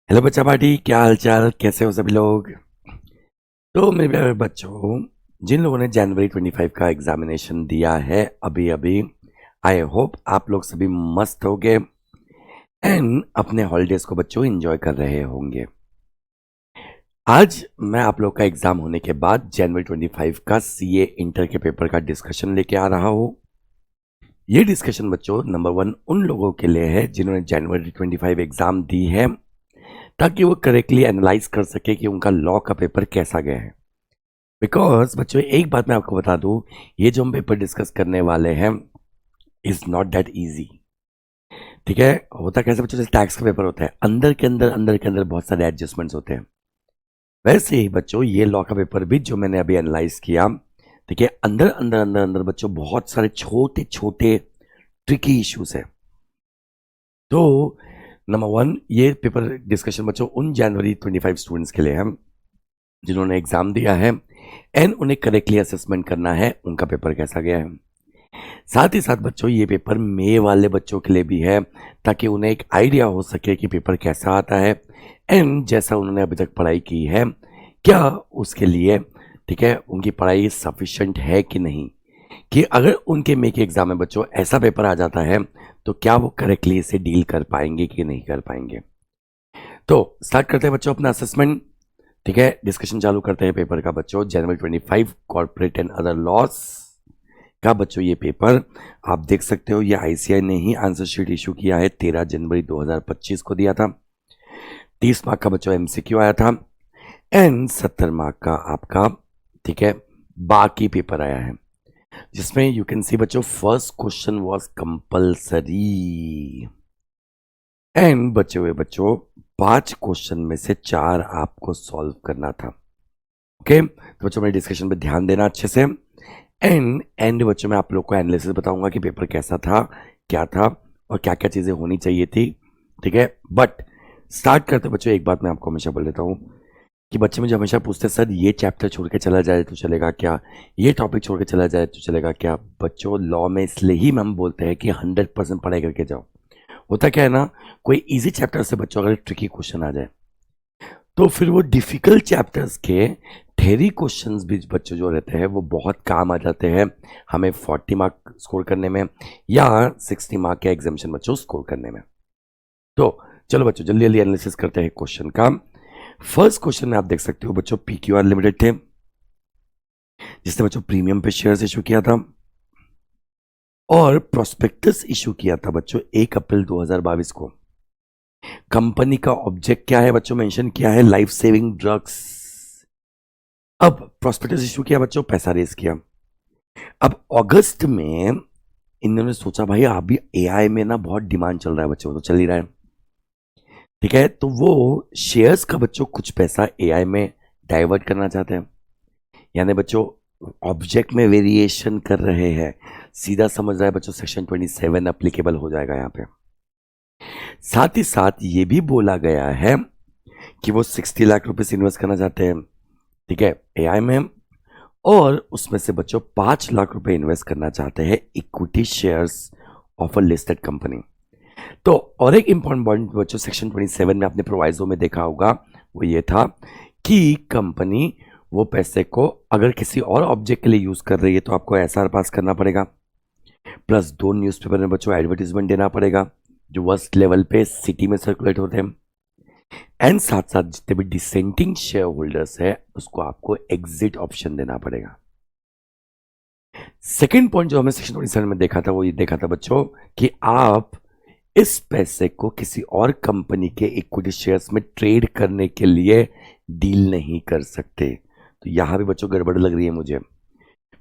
Hello बच्चा party, क्या हाल चाल, कैसे हो सभी लोग। तो मेरे प्यारे बच्चों, जिन लोगों ने जनवरी 25 का एग्जामिनेशन दिया है अभी अभी, आई होप आप लोग सभी मस्त होंगे एंड अपने हॉलीडेज को बच्चों एंजॉय कर रहे होंगे। आज मैं आप लोग का एग्जाम होने के बाद जनवरी 25 का सीए इंटर के पेपर का डिस्कशन लेके आ रहा हूँ। ये डिस्कशन बच्चों नंबर 1 उन लोगों के लिए है जिन्होंने जनवरी 25 एग्जाम दी है, ताकि वो करेक्टली एनालाइज कर सके कि उनका लॉ का पेपर कैसा गया है। बिकॉज बच्चों एक बात मैं आपको बता दूं, ये जो हम पेपर डिस्कस करने वाले हैं इज नॉट दैट इजी। ठीक है, होता कैसे बच्चों, जैसे टैक्स का पेपर होता है, अंदर के अंदर बहुत सारे एडजस्टमेंट्स होते हैं। वैसे ही बच्चों ये लॉ का पेपर भी जो मैंने अभी एनालाइज किया, ठीक है, अंदर बच्चों बहुत सारे छोटे छोटे ट्रिकी इश्यूज है। तो नंबर 1 ये पेपर डिस्कशन बच्चों उन जनवरी 25 स्टूडेंट्स के लिए है जिन्होंने एग्जाम दिया है एंड उन्हें करेक्टली असेसमेंट करना है उनका पेपर कैसा गया है। साथ ही साथ बच्चों ये पेपर मई वाले बच्चों के लिए भी है, ताकि उन्हें एक आइडिया हो सके कि पेपर कैसा आता है एंड जैसा उन्होंने अभी तक पढ़ाई की है क्या उसके लिए, ठीक है, उनकी पढ़ाई सफिशिएंट है कि नहीं, कि अगर उनके मई के एग्जाम में बच्चों ऐसा पेपर आ जाता है तो क्या वो करेक्टली इसे डील कर पाएंगे कि नहीं कर पाएंगे। तो स्टार्ट करते हैं बच्चों अपना असेसमेंट। ठीक है, डिस्कशन चालू करते हैं पेपर का बच्चों। जनवरी 25 कॉर्पोरेट एंड अदर लॉस का बच्चों ये पेपर आप देख सकते हो, ये आईसीआई ने ही आंसर शीट इशू किया है, 13 जनवरी 2025 को दिया था। 30 मार्क का बच्चों एमसीक्यू आया था एंड 70 मार्क का आपका, ठीक है, बाकी पेपर आया है, जिसमें यू कैन सी बच्चों first question was compulsory and बचे हुए बच्चों 5 क्वेश्चन में से 4 आपको सॉल्व करना था। ओके, तो बच्चों मेरे डिस्कशन पे ध्यान देना अच्छे से एंड बच्चों मैं आप लोग को एनालिसिस बताऊंगा कि पेपर कैसा था, क्या था और क्या क्या चीजें होनी चाहिए थी। ठीक है, बट स्टार्ट करते बच्चों एक बात मैं आपको हमेशा बोल देता हूँ कि बच्चे मुझे हमेशा पूछते सर ये चैप्टर छोड़ के चला जाए तो चलेगा क्या, ये टॉपिक छोड़ के चला जाए तो चलेगा क्या। बच्चों लॉ में इसलिए ही हम बोलते हैं कि 100% पढ़ाई करके जाओ। होता क्या है ना, कोई इजी चैप्टर से बच्चों अगर ट्रिकी क्वेश्चन आ जाए तो फिर वो डिफिकल्ट चैप्टर्स के थेरी क्वेश्चंस भी बच्चों जो रहते हैं वो बहुत काम आ जाते हैं हमें 40 मार्क स्कोर करने में या 60 मार्क के एग्जामिशन बच्चों स्कोर करने में। तो चलो बच्चों जल्दी जल्दी एनालिसिस करते हैं क्वेश्चन का। फर्स्ट क्वेश्चन में आप देख सकते हो बच्चों पीक्यूआर लिमिटेड थे, जिसने बच्चों प्रीमियम पे शेयर्स इशू किया था और प्रोस्पेक्टस इशू किया था बच्चों 1 अप्रैल 2022 को। कंपनी का ऑब्जेक्ट क्या है बच्चों, मेंशन किया है लाइफ सेविंग ड्रग्स। अब प्रोस्पेक्टस इशू किया बच्चों, पैसा रेज किया। अब अगस्त में इन्होंने सोचा भाई अभी एआई में ना बहुत डिमांड चल रहा है बच्चों, तो चल ही रहा है, ठीक है, तो वो शेयर्स का बच्चों कुछ पैसा एआई में डाइवर्ट करना चाहते हैं, यानी बच्चों ऑब्जेक्ट में वेरिएशन कर रहे हैं। सीधा समझ रहा है बच्चों, सेक्शन 27 अप्लीकेबल हो जाएगा यहाँ पे। साथ ही साथ ये भी बोला गया है कि वो 60 लाख रुपए इन्वेस्ट करना चाहते हैं, ठीक है, एआई में, और उसमें से बच्चों 5 लाख रुपए इन्वेस्ट करना चाहते हैं equity shares of a listed company. तो और एक इंपॉर्टेंट पॉइंट बच्चों सेक्शन 27 में आपने प्रोवाइजो में देखा होगा, वो ये था कि कंपनी वो पैसे को अगर किसी और ऑब्जेक्ट के लिए यूज कर रही है तो आपको एसआर पास करना पड़ेगा, प्लस 2 न्यूज़पेपर में बच्चों एडवर्टीजमेंट देना पड़ेगा जो वर्स्ट लेवल पे सिटी में सर्कुलेट होते हैं, एंड साथ साथ जितने भी डिसेंटिंग शेयर होल्डर्स है उसको आपको एग्जिट ऑप्शन देना पड़ेगा। सेकेंड पॉइंट जो हमें सेक्शन 27 में देखा था वो ये देखा था बच्चों कि आप इस पैसे को किसी और कंपनी के इक्विटी शेयर्स में ट्रेड करने के लिए डील नहीं कर सकते। तो यहां भी बच्चों गड़बड़ लग रही है मुझे।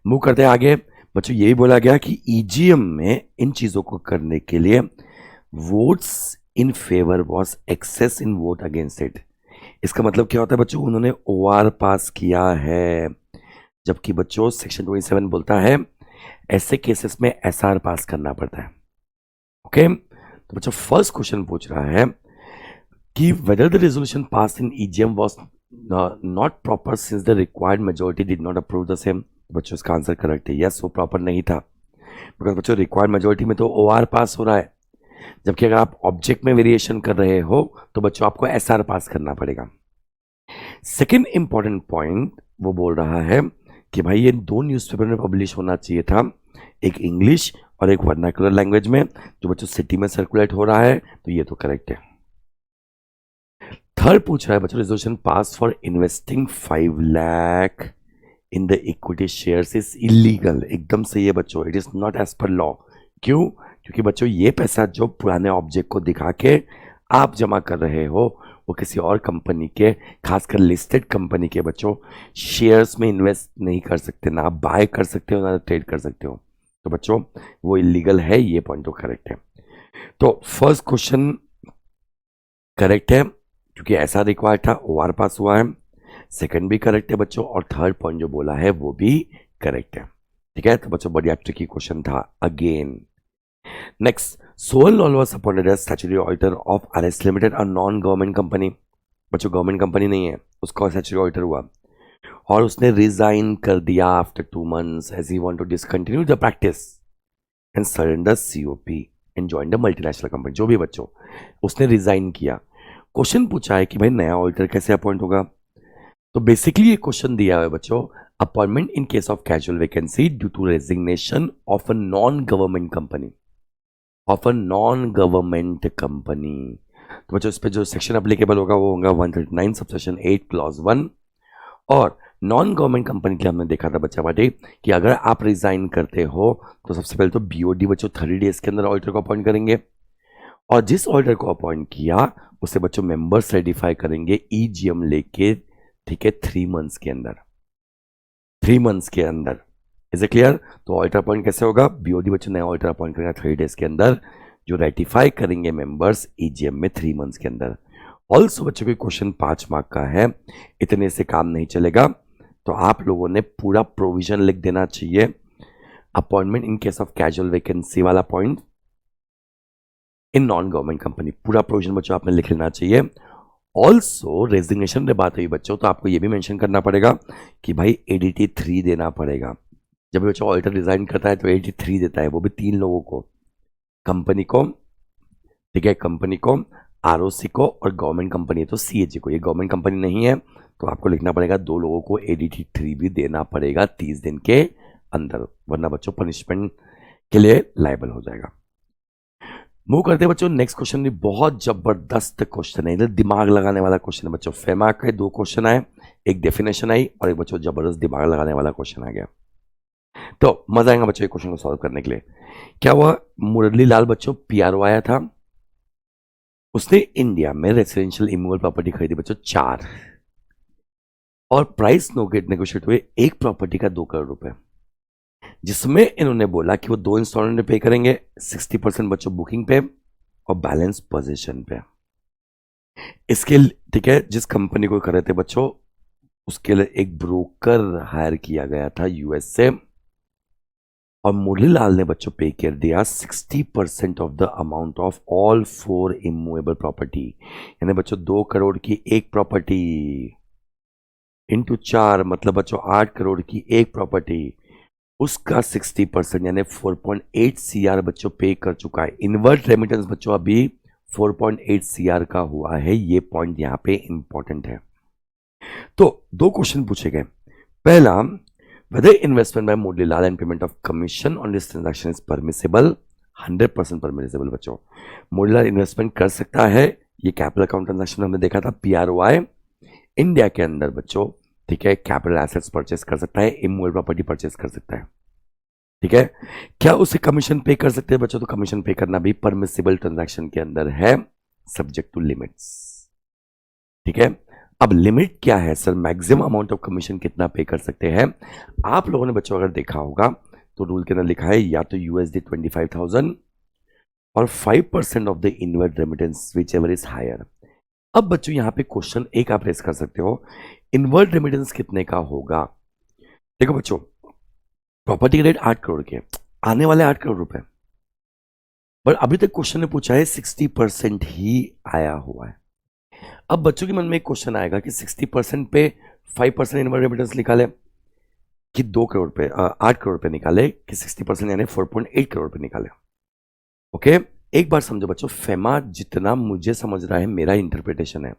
मूव करते हैं आगे बच्चों, यही बोला गया कि ईजीएम में इन चीजों को करने के लिए votes in favour was excess in vote against it. इसका मतलब क्या होता है बच्चों, उन्होंने ओआर पास किया है, जबकि बच्चों सेक्शन 27 बोलता है ऐसे केसेस में एसआर पास करना पड़ता है। ओके, तो बच्चों फर्स्ट क्वेश्चन पूछ रहा है कि whether the resolution pass in EGM was not proper since the required majority did not approve the same. बच्चों इसका आंसर करेक्ट है, यस वो प्रॉपर नहीं था, बिकॉज बच्चों रिक्वायर्ड मेजोरिटी में तो ओआर पास हो रहा है, जबकि अगर आप ऑब्जेक्ट में वेरिएशन कर रहे हो तो बच्चों आपको एसआर पास करना पड़ेगा। सेकेंड इंपॉर्टेंट पॉइंट वो बोल रहा है कि भाई ये दो न्यूज़पेपर में पब्लिश होना चाहिए था, एक इंग्लिश और एक वर्नाकुलर लैंग्वेज में, जो बच्चों सिटी में सर्कुलेट हो रहा है, तो ये तो करेक्ट है। थर्ड पूछ रहा है बच्चों, resolution pass for investing 5 lakh in the equity shares is illegal. एकदम सही है बच्चों, it is not as per law. क्यों? क्योंकि बच्चों ये पैसा जो पुराने ऑब्जेक्ट को दिखा के आप जमा कर रहे हो वो किसी और कंपनी के, खासकर लिस्टेड कंपनी के बच्चों शेयर्स में इन्वेस्ट नहीं कर सकते, ना आप बाय कर सकते हो ना ट्रेड कर सकते हो। तो बच्चों वो इलीगल है, ये पॉइंट तो करेक्ट है। तो फर्स्ट क्वेश्चन करेक्ट है क्योंकि ऐसा रिक्वायर्ड था, ओआर पास हुआ है। सेकंड भी करेक्ट है बच्चों, और थर्ड पॉइंट जो बोला है वो भी करेक्ट है। ठीक है, तो बच्चों बढ़िया ट्रिकी क्वेश्चन था again. Next, Sohan Lal was appointed as statutory auditor of RS limited, a non government company. बच्चों गवर्नमेंट कंपनी नहीं है, उसका स्टैट्यूटरी ऑडिटर हुआ और उसने रिजाइन कर दिया after 2 months as he want to discontinue the practice and surrender COP and join the multinational company. जो भी बच्चों उसने रिजाइन किया। क्वेश्चन पूछा है कि भाई नया ऑडिटर कैसे अपॉइंट होगा, तो बेसिकली ये क्वेश्चन दिया है बच्चों, appointment in case of casual vacancy due to resignation of a non government company, of a non government company. तो बच्चों इस पे जो सेक्शन एप्लीकेबल होगा वो होगा 139 सबसेक्शन 8 क्लॉज 1। और नॉन गवर्नमेंट कंपनी के हमने देखा था बच्चा बाटी कि अगर आप रिजाइन करते हो तो सबसे पहले तो बीओडी बच्चों 30 डेज के अंदर ऑडिटर को अपॉइंट करेंगे, और जिस ऑडिटर को अपॉइंट किया उसे बच्चों मेंबर सर्टिफाई करेंगे ईजीएम लेके, ठीक है, 3 months के अंदर, 3 months के अंदर। Is a clear? तो ऑडिटर अपॉइंट कैसे होगा? बीओडी बच्चों नया ऑडिटर अपॉइंट करेगा 30 डेज के अंदर, जो रेटिफाई करेंगे मेंबर्स ईजीएम में 3 months के अंदर। ऑल्सो बच्चों के क्वेश्चन 5 mark का है, इतने से काम नहीं चलेगा, तो आप लोगों ने पूरा प्रोविजन लिख देना चाहिए। Appointment in case of casual vacancy वाला point in non government company, पूरा प्रोविजन बच्चों आपने लिख लेना चाहिए। ऑल्सो रेजिग्नेशन में बात हुई बच्चों, तो आपको यह भी मेंशन करना पड़ेगा कि भाई एडीटी 3 देना पड़ेगा। जब भी बच्चों ऑडिटर रिजाइन करता है तो एडीटी 3 देता है, वो भी 3 लोगों को, कंपनी को, ठीक है, कंपनी को, आरओसी को, और गवर्नमेंट कंपनी है तो सीएजी को। ये गवर्नमेंट कंपनी नहीं है तो आपको लिखना पड़ेगा 2 लोगों को एडीटी 3 भी देना पड़ेगा 30 दिन के अंदर, वरना बच्चों पनिशमेंट के लिए लायबल हो जाएगा। मूव करते हैं बच्चों नेक्स्ट क्वेश्चन भी बहुत जबरदस्त क्वेश्चन है, दिमाग लगाने वाला क्वेश्चन है बच्चों। फेमा के 2 क्वेश्चन आए, एक डेफिनेशन आई और एक बच्चों जबरदस्त दिमाग लगाने वाला क्वेश्चन आ गया। तो मजा आएगा बच्चों ये क्वेश्चन को सॉल्व करने के लिए। क्या हुआ, मुरली लाल बच्चों पीआरओ आया था, उसने इंडिया में रेसिडेंशियल इमूवेबल प्रॉपर्टी खरीदी बच्चों 4, और प्राइस नेगोशिएट हुए एक प्रॉपर्टी का 2 करोड़ रुपए, जिसमें इन्होंने बोला कि वो 2 इंस्टॉलमेंट में पे करेंगे, 60% बच्चों बुकिंग पे और बैलेंस पोजीशन पे। इसके ठीक है, जिस कंपनी को कर रहे थे बच्चों उसके लिए एक ब्रोकर हायर किया गया था यूएस से, और मुरलीलाल ने बच्चों पे कर दिया 60% of the amount of all 4 immovable property. यानी बच्चों 2 करोड़ की एक प्रॉपर्टी इंटू 4 मतलब बच्चों 8 करोड़ की एक प्रॉपर्टी, उसका 60% यानी 4.8 CR बच्चों पे कर चुका है। इनवर्ट रेमिटेंस बच्चों अभी 4.8 CR का हुआ है, ये पॉइंट यहां पे इंपॉर्टेंट है। तो 2 क्वेश्चन पूछे गए। पहला, whether investment by Motilal and payment of commission on this transaction is permissible, 100% permissible बच्चों। मोतीलाल इन्वेस्टमेंट कर सकता है, ये कैपिटल अकाउंट ट्रांजैक्शन हमने देखा था, पीआरओआई इंडिया के अंदर बच्चों, ठीक है, कैपिटल एसेट्स परचेस कर सकता है, इमूवेबल प्रॉपर्टी परचेस कर सकता है, ठीक है। क्या उसे कमीशन पे कर सकते हैं बच्चों? तो कमीशन पे करना भी परमिसिबल ट्रांजैक्शन के अंदर है, सब्जेक्ट टू लिमिट्स, ठीक है। अब लिमिट क्या है sir, maximum amount of commission कितना पे कर सकते हैं? आप लोगों ने बच्चों अगर देखा होगा तो रूल के अंदर लिखा है या तो USD 25,000 और 5% of the inward remittance whichever is higher. अब बच्चों यहां पे क्वेश्चन एक आप रेस कर सकते हो, इनवर्ट रेमिटेंस कितने का होगा? देखो बच्चों, प्रॉपर्टी रेट 8 करोड़ के, आने वाले 8 करोड़ रुपए, पर अभी तक क्वेश्चन ने पूछा है 60% ही आया हुआ है। अब बच्चों के मन में एक क्वेश्चन आएगा कि 60% पे 5% इनवर्ट रेमिटेंस निकाले कि 2 करोड़ पे 8 करोड़ पे निकाले कि 60% यानी 4.8 करोड़ पे निकाले। ओके, एक बार समझो बच्चों, फेमा जितना मुझे समझ रहा है, मेरा इंटरप्रिटेशन है,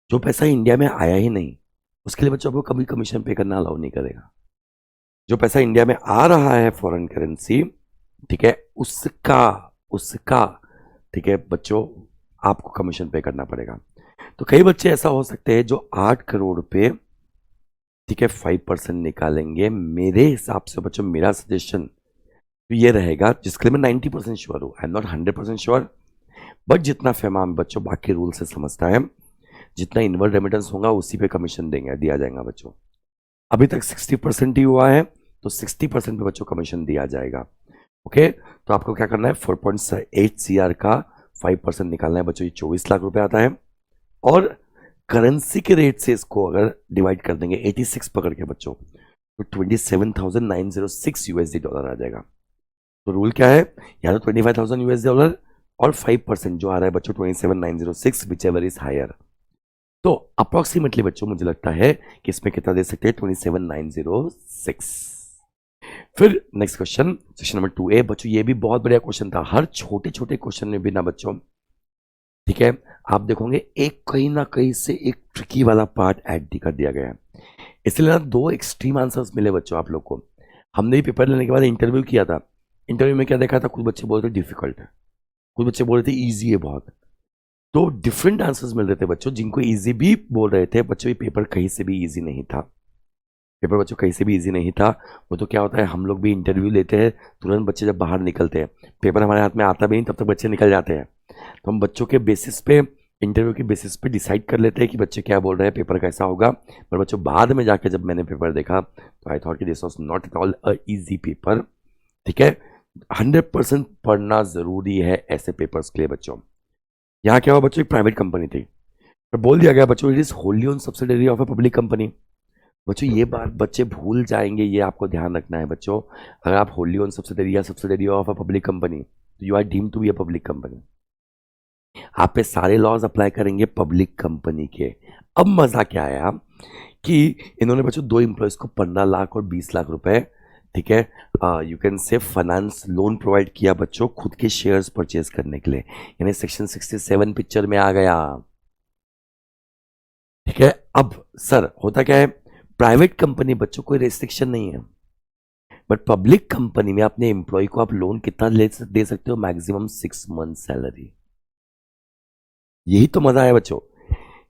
जो पैसा इंडिया में आया ही नहीं उसके लिए बच्चों आपको कभी कमीशन पे करना अलाउ नहीं करेगा। जो पैसा इंडिया में आ रहा है फॉरेन करेंसी, ठीक है, उसका उसका ठीक है बच्चों, आपको कमीशन पे करना पड़ेगा। तो कई बच्चे ऐसा हो सकते हैं जो 8 करोड़ पे, ठीक है, 5% निकालेंगे। मेरे हिसाब से बच्चों, मेरा सजेशन तो ये रहेगा, जिसके लिए मैं 90% श्योर हूँ, I am not 100% sure, but जितना फेमा बच्चों बाकी रूल से समझता है, जितना इनवर्ड रेमिटेंस होगा उसी पे कमीशन देंगे, दिया जाएगा बच्चों। अभी तक 60% ही हुआ है, तो 60% पे बच्चों कमीशन दिया जाएगा। ओके, तो आपको क्या करना है, 4.8 CR का 5% निकालना है बच्चों, ये 24 लाख रुपए आता है। और करेंसी के रेट से इसको अगर डिवाइड कर देंगे 86 पकड़ के बच्चों, तो 27,906 USD डॉलर आ जाएगा। तो रूल क्या है, या तो 25,000 USD डॉलर और 5% जो आ रहा है बच्चों 27,906, विच एवर इज हायर। तो अप्रोक्सीमेटली बच्चों मुझे लगता है कि इसमें कितना दे सकते हैं, 27,906। फिर next question, section number 2A बच्चों, ये भी बहुत बढ़िया क्वेश्चन था। हर छोटे छोटे क्वेश्चन में भी ना बच्चों, ठीक है, आप देखोगे एक कहीं ना कहीं से एक ट्रिकी वाला पार्ट ऐड कर दिया गया है। इसलिए ना 2 एक्सट्रीम आंसर्स मिले बच्चों आप लोग को। हमने भी पेपर लेने के बाद इंटरव्यू किया था, इंटरव्यू में क्या देखा था, कुछ बच्चे बोल रहे थे डिफिकल्ट है, कुछ बच्चे बोल रहे थे ईजी है बहुत। तो डिफरेंट आंसर्स मिल रहे थे बच्चों, जिनको इजी भी बोल रहे थे बच्चों, ये पेपर कहीं से भी इजी नहीं था। पेपर बच्चों कहीं से भी इजी नहीं था। वो तो क्या होता है, हम लोग भी इंटरव्यू लेते हैं, तुरंत बच्चे जब बाहर निकलते हैं, पेपर हमारे हाथ में आता भी नहीं तब तक बच्चे निकल जाते हैं। तो हम बच्चों के बेसिस पे, इंटरव्यू के बेसिस पे डिसाइड कर लेते हैं कि बच्चे क्या बोल रहे हैं, पेपर कैसा होगा। पर बच्चों बाद में जाके जब मैंने पेपर देखा तो आई थॉट कि this was not at all a easy paper. ठीक है, 100% पढ़ना जरूरी है ऐसे पेपर्स के लिए बच्चों। यहाँ क्या हुआ बच्चों, एक प्राइवेट कंपनी थी, तो बोल दिया गया बच्चों, it is Holi own subsidiary of a public company. बच्चों ये बात बच्चे भूल जाएंगे, ये आपको ध्यान रखना है बच्चों। अगर आप होली ओन सब्सिडरी या subsidiary of a public company, तो you are deemed to be a public company. आप पे सारे लॉज अप्लाई करेंगे पब्लिक कंपनी के। अब मजा क्या आया कि इन्होंने बच्चों 2 एम्प्लॉयज को 15 लाख और 20 लाख रुपए, ठीक है, you can say finance loan provide किया बच्चों खुद के शेयर्स परचेज करने के लिए, यानी सेक्शन 67 पिक्चर में आ गया। ठीक है, अब सर होता क्या है, प्राइवेट कंपनी बच्चों कोई रेस्ट्रिक्शन नहीं है, बट पब्लिक कंपनी में अपने एम्प्लॉय को आप लोन कितना दे सकते हो, मैक्सिमम 6 मंथ सैलरी। यही तो मजा है बच्चों।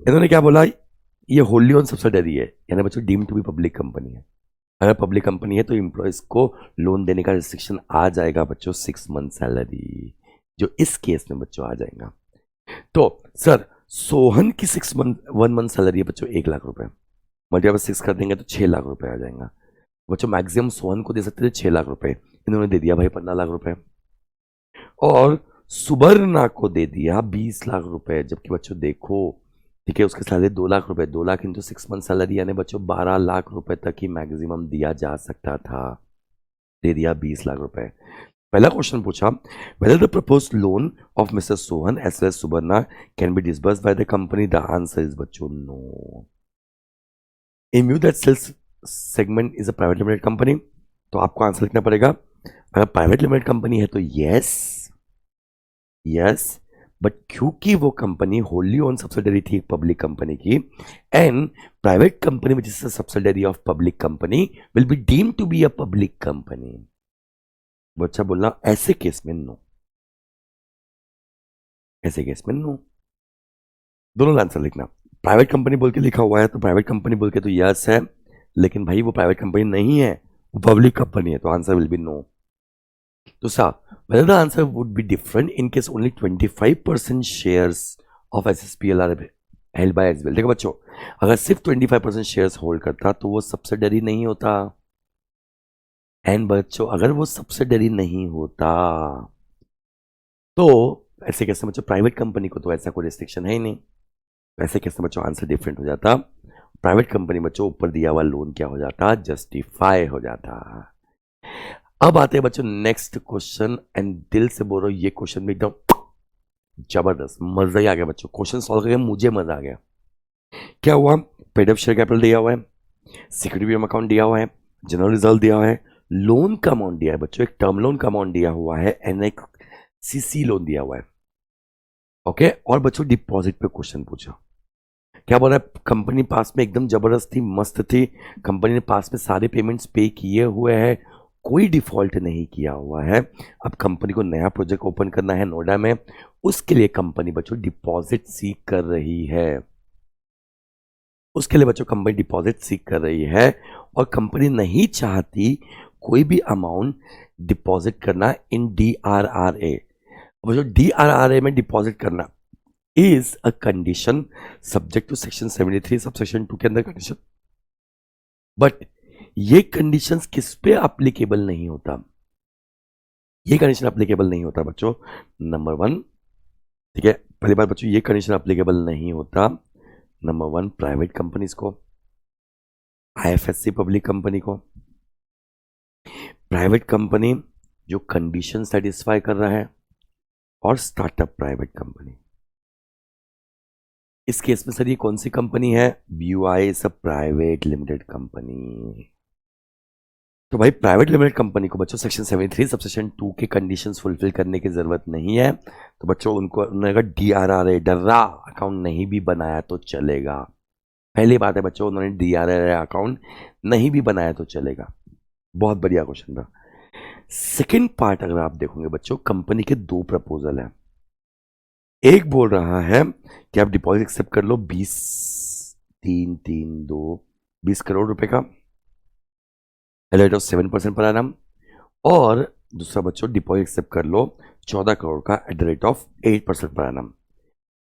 इन्होंने क्या बोला, ये होली ऑन सब्सिडरी है, यानी बच्चों deem to be public company है। अगर पब्लिक कंपनी है तो एम्प्लॉयज को लोन देने का रिस्ट्रिक्शन आ जाएगा बच्चों 6 मंथ सैलरी, जो इस केस में बच्चों आ जाएगा। तो सर सोहन की 1 मंथ सैलरी है बच्चों 1 लाख रुपए, मल्टीप्लाई 6 कर देंगे तो 6 लाख रुपए आ जाएगा बच्चों। मैक्सिमम सोहन को दे सकते थे 6 लाख रुपए, इन्होंने दे दिया भाई 15 लाख रुपए। और सुबर्णा को दे दिया 20 लाख रुपए, जबकि बच्चों देखो, ठीक है, उसके सैलरी 2 लाख रुपए, 2 लाख इंटू 6 मंथ सैलरी, यानी बच्चों 12 लाख रुपए तक ही मैक्सिमम दिया जा सकता था, दे दिया 20 लाख रुपए। पहला क्वेश्चन पूछा, whether the proposed loan of Mr. Sohan as well as Subarna can be disbursed by the company, the answer is बच्चों no. In view that sales segment is a private limited company, तो आपको answer लिखना पड़ेगा, अगर private limited company है तो yes yes, but क्योंकि वो कंपनी होली ओन सब्सिडरी थी पब्लिक कंपनी की, and private company which is a subsidiary of public company will be deemed to be a public company. बच्चा बोलना ऐसे केस में नो, ऐसे केस में नो, दोनों आंसर लिखना। प्राइवेट कंपनी बोल के लिखा हुआ है तो प्राइवेट कंपनी बोल के तो यस है, लेकिन भाई वो प्राइवेट कंपनी नहीं है, वो पब्लिक कंपनी है, तो आंसर विल बी नो। तो साहब whether the answer would be different in case only 25% shares of SSPL are held by SBL। देखो बच्चों, अगर सिर्फ 25% शेयर्स होल्ड करता तो वो सब्सिडरी नहीं होता। एंड बच्चों अगर वो सब्सिडरी नहीं होता तो ऐसे कैसे बच्चों, प्राइवेट कंपनी को तो ऐसा कोई रिस्ट्रिक्शन है ही नहीं, ऐसे कैसे बच्चों आंसर डिफरेंट हो जाता। प्राइवेट कंपनी बच्चों ऊपर दिया हुआ लोन क्या हो जाता, जस्टिफाई हो जाता। अब आते हैं बच्चों नेक्स्ट क्वेश्चन, एंड दिल से बोल रहा हूं ये क्वेश्चन में एकदम जबरदस्त, मजा ही आ गया बच्चों, क्वेश्चन सॉल्व करके मुझे मजा आ गया। क्या हुआ, पेड अप शेयर कैपिटल दिया हुआ है, सिक्योरिटी अकाउंट दिया हुआ है, जनरल रिजर्व दिया हुआ है, लोन का अमाउंट दिया है बच्चों, एक टर्म लोन का अमाउंट दिया हुआ है, एंड एक सीसी लोन दिया हुआ है। ओके, और बच्चों डिपॉजिट पे क्वेश्चन पूछा, क्या बोला, कंपनी पास में एकदम जबरदस्त थी, मस्त थी, कंपनी ने पास में सारे पेमेंट्स पे किए हुए हैं, कोई डिफॉल्ट नहीं किया हुआ है। अब कंपनी को नया प्रोजेक्ट ओपन करना है नोएडा में, उसके लिए कंपनी बच्चों डिपॉजिट सीक कर रही है, उसके लिए बच्चों कंपनी डिपॉजिट सीक कर रही है, और कंपनी नहीं चाहती कोई भी अमाउंट डिपॉजिट करना इन DRRA। बच्चों DRRA में डिपॉजिट करना is a condition subject to section 73 subsection 2 के अंदर कंडीशन, बट ये कंडीशंस किस पे एप्लीकेबल नहीं होता, ये कंडीशन एप्लीकेबल नहीं होता बच्चों, नंबर 1, ठीक है, पहली बार बच्चों ये कंडीशन एप्लीकेबल नहीं होता, नंबर 1 प्राइवेट कंपनीज को, IFSC पब्लिक कंपनी को, प्राइवेट कंपनी जो कंडीशन सेटिस्फाई कर रहा है, और स्टार्टअप प्राइवेट कंपनी। इस केस में सर ये कौन सी कंपनी है, BUI is a private limited company. तो भाई प्राइवेट लिमिटेड कंपनी को बच्चों सेक्शन 73 सबसेक्शन 2 के कंडीशंस फुलफिल करने की जरूरत नहीं है, तो बच्चों उनको उन्होंने अगर DRRA डर्रा अकाउंट नहीं भी बनाया तो चलेगा। पहली बात है बच्चों, उन्होंने DRRA अकाउंट नहीं भी बनाया तो चलेगा। बहुत बढ़िया क्वेश्चन था। सेकेंड पार्ट अगर आप देखोगे बच्चों, कंपनी के 2 प्रपोजल हैं। एक बोल रहा है कि आप डिपॉजिट एक्सेप्ट कर लो 20 करोड़ रुपए का at rate of 7% per annum, और दूसरा बच्चों डिपॉजिट एक्सेप्ट कर लो 14 करोड़ का at the rate of 8% per annum.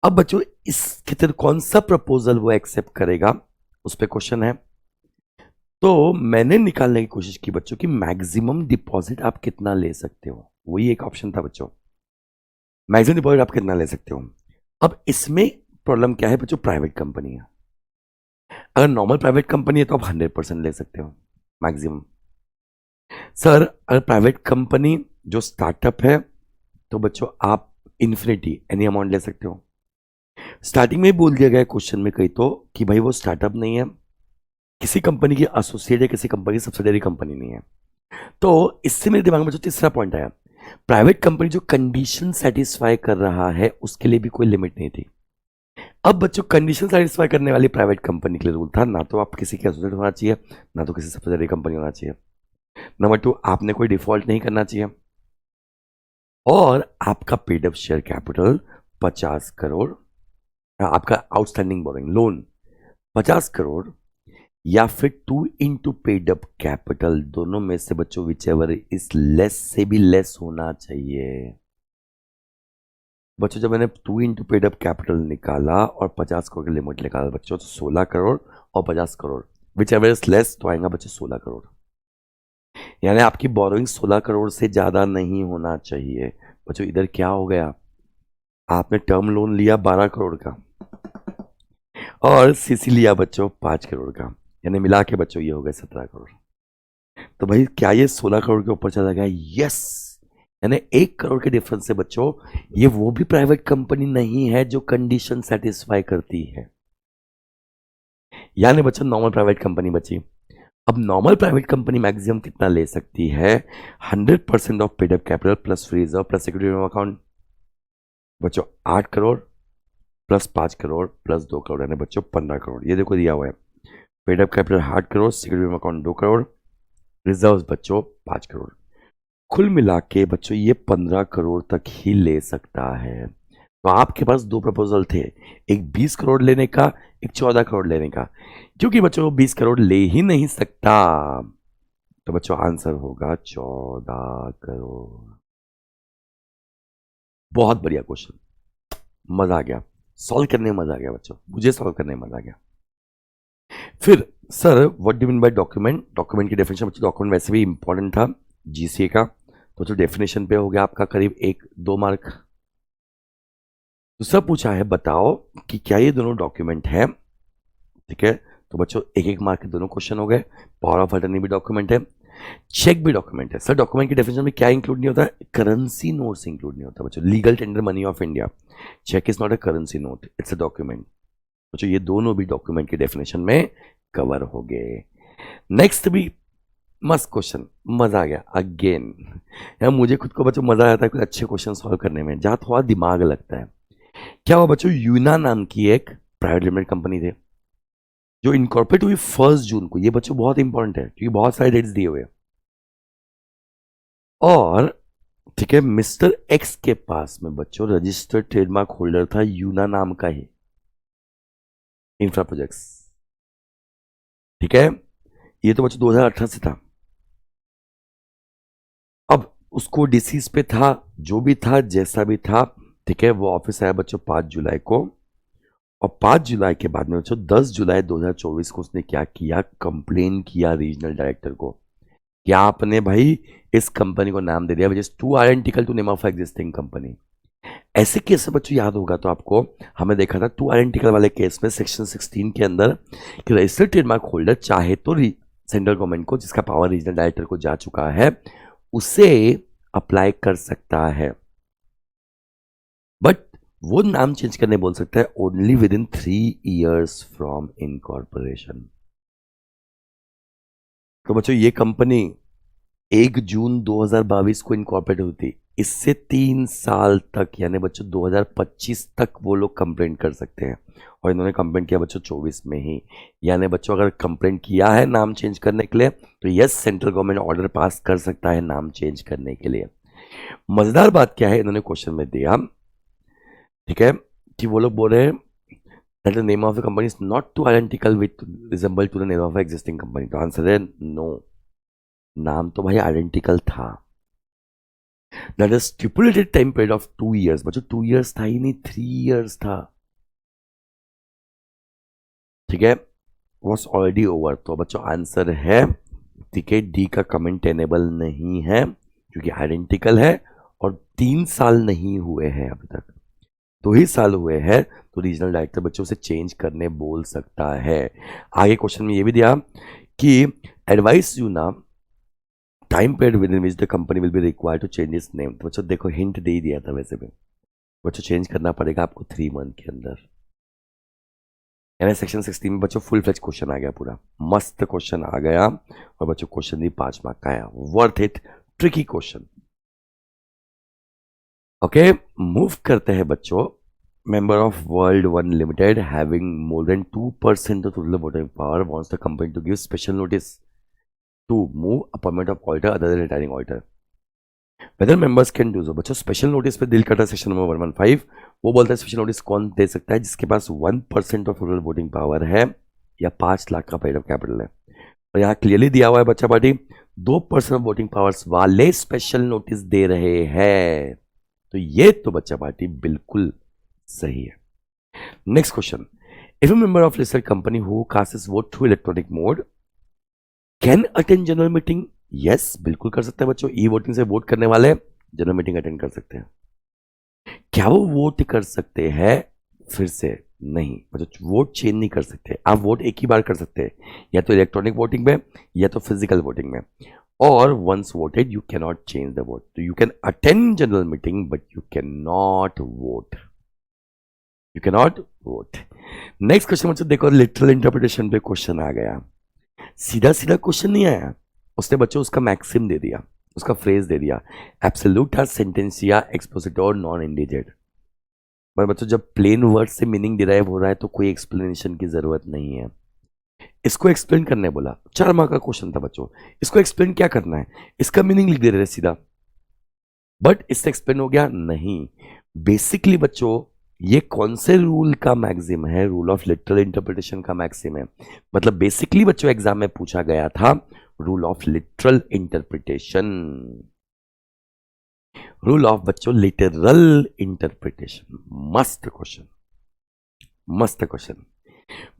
अब बच्चों इसके तहत कौन सा प्रपोजल वो एक्सेप्ट करेगा, उस पर क्वेश्चन है। तो मैंने निकालने की कोशिश की बच्चों कि मैक्सिमम डिपॉजिट आप कितना ले सकते हो, वही एक ऑप्शन था बच्चों, मैक्सिमम डिपॉजिट आप कितना ले सकते हो। अब इसमें प्रॉब्लम क्या है बच्चों, प्राइवेट कंपनी है, अगर नॉर्मल प्राइवेट कंपनी है तो आप 100% ले सकते हो मैक्सिमम। सर अगर प्राइवेट कंपनी जो स्टार्टअप है तो बच्चों आप इन्फिनिटी एनी अमाउंट ले सकते हो। स्टार्टिंग में ही बोल दिया गया क्वेश्चन में कहीं तो कि भाई वो स्टार्टअप नहीं है, किसी कंपनी की एसोसिएट है, किसी कंपनी की सब्सिडियरी कंपनी नहीं है। तो इससे मेरे दिमाग में जो तीसरा पॉइंट आया, प्राइवेट कंपनी जो कंडीशन सेटिस्फाई कर रहा है उसके लिए भी कोई लिमिट नहीं थी। अब बच्चों कंडीशन सेटिस्फाई करने वाली प्राइवेट कंपनी के लिए रूल था, ना तो आप किसी के एसोसिएट होना चाहिए, ना तो किसी सब्सिडियरी कंपनी होना चाहिए। नंबर 2, आपने कोई डिफॉल्ट नहीं करना चाहिए, और आपका paid up share capital 50 crore, आपका आउटस्टैंडिंग बोरिंग लोन 50 करोड़, या फिर 2 इंटू पेड अप कैपिटल, दोनों में से बच्चों विच एवर इज लेस से भी लेस होना चाहिए। बच्चों जब मैंने 2 इंटू पेड अप कैपिटल निकाला और 50 करोड़ की लिमिट निकाला बच्चों, तो 16 करोड़ और 50 crore which ever is less, तो आएगा बच्चों 16 करोड़। यानी आपकी बोरोइंग 16 करोड़ से ज्यादा नहीं होना चाहिए। बच्चों इधर क्या हो गया, आपने टर्म लोन लिया 12 करोड़ का और सीसी लिया बच्चों 5 करोड़ का, यानी मिला के बच्चों ये हो गए 17 करोड़। तो भाई क्या ये 16 करोड़ के ऊपर चला गया, यस, यानी 1 करोड़ के डिफरेंस से बच्चों ये वो भी प्राइवेट कंपनी नहीं है जो कंडीशन सेटिस्फाई करती है, यानी बच्चों नॉर्मल प्राइवेट कंपनी बची। अब नॉर्मल प्राइवेट कंपनी मैक्सिमम कितना ले सकती है, 100% of paid up capital plus free reserve plus security account बच्चों 8 करोड़ प्लस 5 करोड़ प्लस 2 करोड़, यानी बच्चों 15 करोड़। ये देखो दिया हुआ है, paid up capital 8 crore, security account 2 crore, reserve बच्चों 5 करोड़, कुल मिला के बच्चों ये 15 करोड़ तक ही ले सकता है। तो आपके पास 2 प्रपोजल थे, एक 20 करोड़ लेने का, एक 14 करोड़ लेने का। क्योंकि बच्चों 20 करोड़ ले ही नहीं सकता, तो बच्चों आंसर होगा 14 करोड़। बहुत बढ़िया क्वेश्चन, मजा आ गया सॉल्व करने में, मजा आ गया बच्चों, मुझे सॉल्व करने में मजा आ गया। फिर sir what do mean by document, document की डेफिनेशन बच्चों, डॉक्यूमेंट वैसे भी इंपॉर्टेंट था GCA का, तो जो डेफिनेशन पे हो गया आपका करीब 1-2 मार्क। दूसरा पूछा है बताओ कि क्या ये दोनों डॉक्यूमेंट है, ठीक है, तो बच्चों 1-1 मार्क के दोनों क्वेश्चन हो गए। पावर ऑफ अटर्नी भी डॉक्यूमेंट है, चेक भी डॉक्यूमेंट है। सर डॉक्यूमेंट की डेफिनेशन में क्या इंक्लूड नहीं होता है, करेंसी नोट्स इंक्लूड नहीं होता बच्चों, legal tender money of India, cheque is not a currency note, it's a document. बच्चों ये दोनों भी डॉक्यूमेंट की डेफिनेशन में कवर हो गए। नेक्स्ट भी मस्त क्वेश्चन, मजा आ गया अगेन। यार मुझे खुद को बच्चों मजा आता है कुछ अच्छे क्वेश्चन सॉल्व करने में, जहाँ थोड़ा दिमाग लगता है। क्या हुआ बच्चों, यूना नाम की एक प्राइवेट लिमिटेड कंपनी थी जो इनकॉर्पोरेट हुई 1 जून को। ये बच्चों बहुत इंपॉर्टेंट है क्योंकि बहुत सारे डेट्स दिए हुए हैं। और ठीक है, मिस्टर एक्स के पास में बच्चों रजिस्टर्ड ट्रेडमार्क होल्डर था यूना नाम का ही, इंफ्रा प्रोजेक्ट्स। ठीक है, ये तो बच्चों 2018 से था। अब उसको डिसीज पे था, जो भी था जैसा भी था, ठीक है, वो ऑफिस आया बच्चों 5 जुलाई को। और 5 जुलाई के बाद में बच्चों 10 जुलाई 2024 को उसने क्या किया, कंप्लेन किया रीजनल डायरेक्टर को कि आपने भाई इस कंपनी को नाम दे दिया which is too identical to name of existing company. ऐसे केस में बच्चों याद होगा तो आपको, हमने देखा था टू आइडेंटिकल वाले केस में सेक्शन 16 के अंदर कि रजिस्टर्ड ट्रेडमार्क होल्डर चाहे तो सेंट्रल गवर्नमेंट को, जिसका पावर रीजनल डायरेक्टर को जा चुका है, उसे अप्लाई कर सकता है, बट वो नाम चेंज करने बोल सकता है only with in 3 years from incorporation. तो बच्चों ये कंपनी 1 जून 2022 को इनकॉर्पोरेट हुई थी, इससे 3 साल तक यानी बच्चों 2025 तक वो लोग कंप्लेंट कर सकते हैं। और इन्होंने कंप्लेंट किया बच्चों 24 में ही। यानी बच्चों अगर कंप्लेंट किया है नाम चेंज करने के लिए तो yes, central government order pass कर सकता है नाम चेंज करने के लिए। मजेदार बात क्या है, इन्होंने क्वेश्चन में दिया, ठीक है, कि वो लोग बोल रहे हैं that the name of the company is not too identical with resemble to the name of existing company। तो आंसर है नो, नाम तो भाई आइडेंटिकल था। That is stipulated time period of 2 years। बच्चों 2 years था ही नहीं, 3 years था। ठीक है, वॉज ऑलरेडी ओवर। तो बच्चों आंसर है ठीक है, डी का कमेंट टेनेबल नहीं है क्योंकि आइडेंटिकल है और 3 साल नहीं हुए हैं अभी तक। 2 ही साल हुए हैं तो रीजनल डायरेक्टर बच्चों से चेंज करने बोल सकता है। आगे क्वेश्चन में ये भी दिया कि एडवाइस यू ना time period within which the company will be required to change its name. तो बच्चों देखो हिंट दे ही दिया था वैसे भी, बच्चों चेंज करना पड़ेगा आपको 3 मंथ के अंदर। यानी सेक्शन 16 में बच्चों फुल फ्लेज क्वेश्चन आ गया, पूरा मस्त क्वेश्चन आ गया। और बच्चों क्वेश्चन भी 5 मार्क का आया, worth it, tricky question. Okay, move करते हैं बच्चों। Member of World One Limited having more than 2% of total voting power wants the company to give special notice to move appointment of auditor other than retiring auditor. Whether members can do so। बच्चों special notice पे दिल करता है section number 115। वो बोलता है special notice कौन दे सकता है, जिसके पास 1% ऑफ टोटल वोटिंग पावर है या 5 लाख का पेड ऑफ कैपिटल है। और यहाँ क्लियरली दिया हुआ है बच्चा पार्टी 2% ऑफ वोटिंग पावर्स वाले स्पेशल नोटिस दे रहे हैं। तो ये तो बच्चा पार्टी बिल्कुल सही है। Next question, if a member of listed company who castes vote through electronic mode can attend general meeting. Yes, बिल्कुल कर सकते हैं बच्चों। ई वोटिंग से वोट करने वाले जनरल मीटिंग अटेंड कर सकते हैं। क्या वो वोट कर सकते हैं फिर से? नहीं बच्चों, वोट चेंज नहीं कर सकते। आप वोट एक ही बार कर सकते हैं, या तो इलेक्ट्रॉनिक वोटिंग में या तो फिजिकल वोटिंग में। और once voted you can not change the vote. तो you can attend general meeting but you can not vote, you can not vote. Next question बच्चों देखो, लिटरल इंटरप्रिटेशन पे क्वेश्चन आ गया। सीधा सीधा क्वेश्चन नहीं आया, उसने बच्चों उसका मैक्सिम दे दिया, उसका फ्रेज दे दिया, एब्सोल्यूट है, सेंटेंसिया, एक्सपोजिटोर, नॉन इंडिजेट। पर बच्चों जब प्लेन वर्ड से मीनिंग डिराइव हो रहा है तो कोई एक्सप्लेनेशन की जरूरत नहीं है। इसको एक्सप्लेन करने बोला, 4 मार्क का क्वेश्चन था बच्चों। इसको एक्सप्लेन क्या करना है, इसका मीनिंग लिख दे रहे सीधा, बट इससे एक्सप्लेन हो गया नहीं। बेसिकली बच्चों ये कौन से रूल का मैक्सिम है? रूल ऑफ लिटरल इंटरप्रिटेशन का मैक्सिम है। मतलब बेसिकली बच्चों एग्जाम में पूछा गया था rule of literal interpretation, rule of बच्चों लिटरल इंटरप्रिटेशन। मस्त क्वेश्चन, मस्त क्वेश्चन।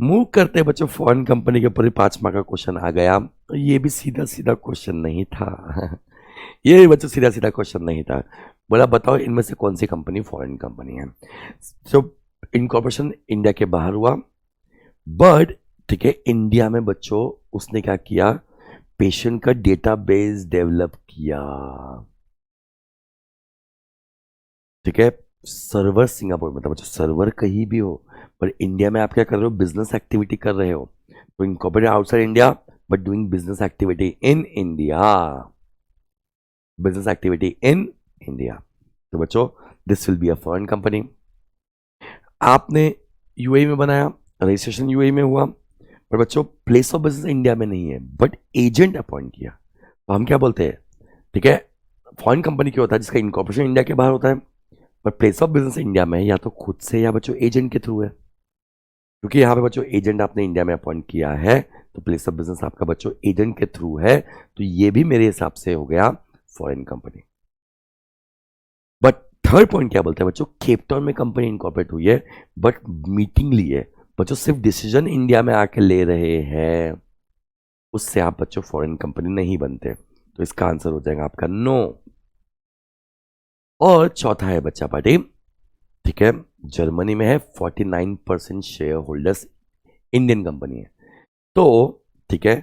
मूव करते हैं बच्चों, फॉरेन कंपनी के ऊपर 5 मार्क का क्वेश्चन आ गया। ये भी सीधा सीधा क्वेश्चन नहीं था ये बच्चों सीधा सीधा क्वेश्चन नहीं था। बोला बताओ इनमें से कौन सी कंपनी फॉरेन कंपनी है। तो इनकॉर्पोरेशन इंडिया के बाहर हुआ, बट ठीक है इंडिया में बच्चों उसने क्या किया, पेशेंट का डेटाबेस डेवलप किया। ठीक है, सर्वर सिंगापुर में था बच्चों, सर्वर कहीं भी हो, पर इंडिया में आप क्या कर रहे हो, बिजनेस एक्टिविटी कर रहे हो। तो incorporate outside India but doing business activity in India, business activity in India. तो बच्चों this will be a foreign company. आपने यूएई में बनाया, रजिस्ट्रेशन यूएई में हुआ, पर बच्चों प्लेस ऑफ बिजनेस इंडिया में नहीं है, बट एजेंट अपॉइंट किया, तो हम क्या बोलते हैं? ठीक है, फॉरेन कंपनी क्यों होता है? जिसका इनकॉर्पोरेशन इंडिया के बाहर होता है, पर प्लेस ऑफ बिजनेस इंडिया में है, या तो खुद से या बच्चों एजेंट के थ्रू है। क्योंकि यहाँ पे बच्चों एजेंट आपने इंडिया में अपॉइंट किया है, तो प्लेस ऑफ बिजनेस आपका बच्चों एजेंट के थ्रू है, तो ये भी मेरे हिसाब से हो गया foreign company. But third point क्या बोलते हैं बच्चों? केपटाउन में कंपनी इनकॉर्पोरेट हुई है, बट मीटिंग ली है, बच्चों सिर्फ डिसीजन इंडिया में आके ले रहे हैं, उससे आप बच्चों फॉरेन कंपनी नहीं बनते। तो इसका आंसर हो जाएगा आपका नो। और चौथा है बच्चा पार्टी, ठीक है, जर्मनी में है 49% शेयर होल्डर्स, इंडियन कंपनी है, तो ठीक है,